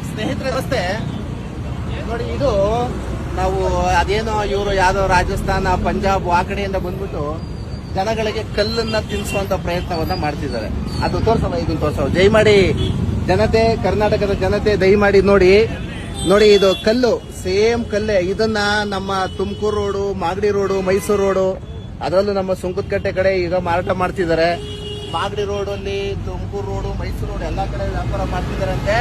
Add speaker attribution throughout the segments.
Speaker 1: ಸ್ನೇಹಿತರ ವ್ಯವಸ್ಥೆ ನೋಡಿ. ಇದು ನಾವು ಅದೇನೋ ಇವರು ಯಾವ್ದೋ ರಾಜಸ್ಥಾನ, ಪಂಜಾಬ್ ಆ ಕಡೆಯಿಂದ ಬಂದ್ಬಿಟ್ಟು ಜನಗಳಿಗೆ ಕಲ್ಲನ್ನ ತಿನ್ನಿಸುವಂತ ಪ್ರಯತ್ನವನ್ನ ಮಾಡ್ತಿದ್ದಾರೆ. ಅದು ತೋರ್ಸವ, ಇದನ್ನ ತೋರ್ಸವ. ದಯಮಾಡಿ ಜನತೆ, ಕರ್ನಾಟಕದ ಜನತೆ ದಯಮಾಡಿ ನೋಡಿ. ಇದು ಕಲ್ಲು, ಸೇಮ್ ಕಲ್ಲೇ. ಇದನ್ನ ನಮ್ಮ Tumakuru road, Magadi road, Mysuru road, ಅದರಲ್ಲೂ ನಮ್ಮ ಸುಂಕದಕಟ್ಟೆ ಕಡೆ ಈಗ ಮಾರಾಟ ಮಾಡ್ತಿದ್ದಾರೆ. ಮಾಗಡಿ ರೋಡಲ್ಲಿ, ತುಮಕೂರು ರೋಡು, ಮೈಸೂರು ರೋಡ್ ಎಲ್ಲಾ ಕಡೆ ವ್ಯಾಪಾರ ಮಾಡ್ತಿದ್ದಾರಂತೆ.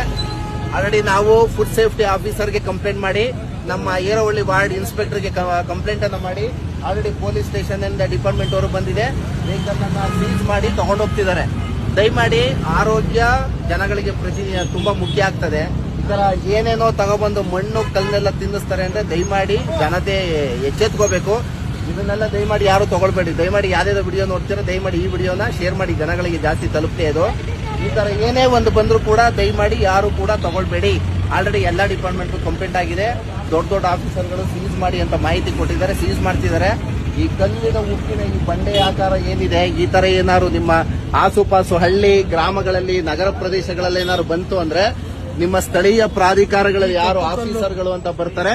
Speaker 1: ಆಲ್ರೆಡಿ ನಾವು ಫುಡ್ ಸೇಫ್ಟಿ ಆಫೀಸರ್ಗೆ ಕಂಪ್ಲೇಂಟ್ ಮಾಡಿ, ನಮ್ಮ ಏರವಳ್ಳಿ ವಾರ್ಡ್ ಇನ್ಸ್ಪೆಕ್ಟರ್ಗೆ ಕಂಪ್ಲೇಂಟ್ ಅನ್ನು ಮಾಡಿ, ಆಲ್ರೆಡಿ ಪೊಲೀಸ್ ಸ್ಟೇಷನ್ ಇಂದ ಡಿಪಾರ್ಟ್ಮೆಂಟ್ ಅವರು ಬಂದಿದೆ. ವೆಹಿಕಲ್ ಅನ್ನ ಸೀಸ್ ಮಾಡಿ ತಗೊಂಡೋಗ್ತಿದ್ದಾರೆ. ದಯಮಾಡಿ ಆರೋಗ್ಯ ಜನಗಳಿಗೆ ತುಂಬಾ ಮುಖ್ಯ ಆಗ್ತದೆ. ಈ ತರ ಏನೇನೋ ತಗೊಬಂದು ಮಣ್ಣು ಕಲ್ಲನ್ನೆಲ್ಲ ತಿನ್ನಿಸ್ತಾರೆ ಅಂದ್ರೆ ದಯಮಾಡಿ ಜನತೆ ಎಚ್ಚೆತ್ಕೋಬೇಕು. ಇದನ್ನೆಲ್ಲ ದಯಮಾಡಿ ಯಾರು ತಗೊಳ್ಬೇಡಿ. ದಯಮಾಡಿ ಯಾವ್ದಾದ್ರು ವಿಡಿಯೋ ನೋಡ್ತೀರಾ, ದಯಮಾಡಿ ಈ ವಿಡಿಯೋನ ಶೇರ್ ಮಾಡಿ, ಜನಗಳಿಗೆ ಜಾಸ್ತಿ ತಲುಪ್ತೇ ಇದು. ಈ ತರ ಏನೇ ಒಂದು ಬಂದ್ರು ಕೂಡ ದಯಮಾಡಿ ಯಾರು ಕೂಡ ತಗೊಳ್ಬೇಡಿ. ಆಲ್ರೆಡಿ ಎಲ್ಲಾ ಡಿಪಾರ್ಟ್ಮೆಂಟ್ ಕಂಪ್ಲೇಂಟ್ ಆಗಿದೆ. ದೊಡ್ಡ ಆಫೀಸರ್ಗಳು ಸೀಸ್ ಮಾಡಿ ಅಂತ ಮಾಹಿತಿ ಕೊಟ್ಟಿದ್ದಾರೆ, ಸೀಸ್ ಮಾಡ್ತಿದ್ದಾರೆ. ಈ ಕಲ್ಲಿನ ಉಕ್ಕಿನ ಈ ಬಂಡೆ ಆಕಾರ ಏನಿದೆ, ಈ ತರ ಏನಾದ್ರು ನಿಮ್ಮ ಆಸುಪಾಸು ಹಳ್ಳಿ, ಗ್ರಾಮಗಳಲ್ಲಿ, ನಗರ ಪ್ರದೇಶಗಳಲ್ಲಿ ಏನಾದ್ರು ಬಂತು ಅಂದ್ರೆ ನಿಮ್ಮ ಸ್ಥಳೀಯ ಪ್ರಾಧಿಕಾರಗಳಲ್ಲಿ ಯಾರು ಆಫೀಸರ್ಗಳು ಅಂತ ಬರ್ತಾರೆ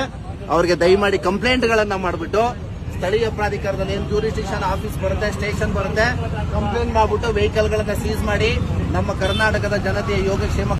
Speaker 1: ಅವ್ರಿಗೆ ದಯಮಾಡಿ ಕಂಪ್ಲೇಂಟ್ ಗಳನ್ನ ಮಾಡ್ಬಿಟ್ಟು, ಸ್ಥಳೀಯ ಪ್ರಾಧಿಕಾರದಲ್ಲಿ ಏನು ಜ್ಯೂರಿಸ್ಡಿಕ್ಷನ್ ಆಫೀಸ್ ಬರುತ್ತೆ, ಸ್ಟೇಷನ್ ಬರುತ್ತೆ, ಕಂಪ್ಲೇಂಟ್ ಮಾಡ್ಬಿಟ್ಟು ವೆಹಿಕಲ್ ಗಳನ್ನ ಸೀಸ್ ಮಾಡಿ ನಮ್ಮ ಕರ್ನಾಟಕದ ಜನತೆಯ ಯೋಗಕ್ಷೇಮ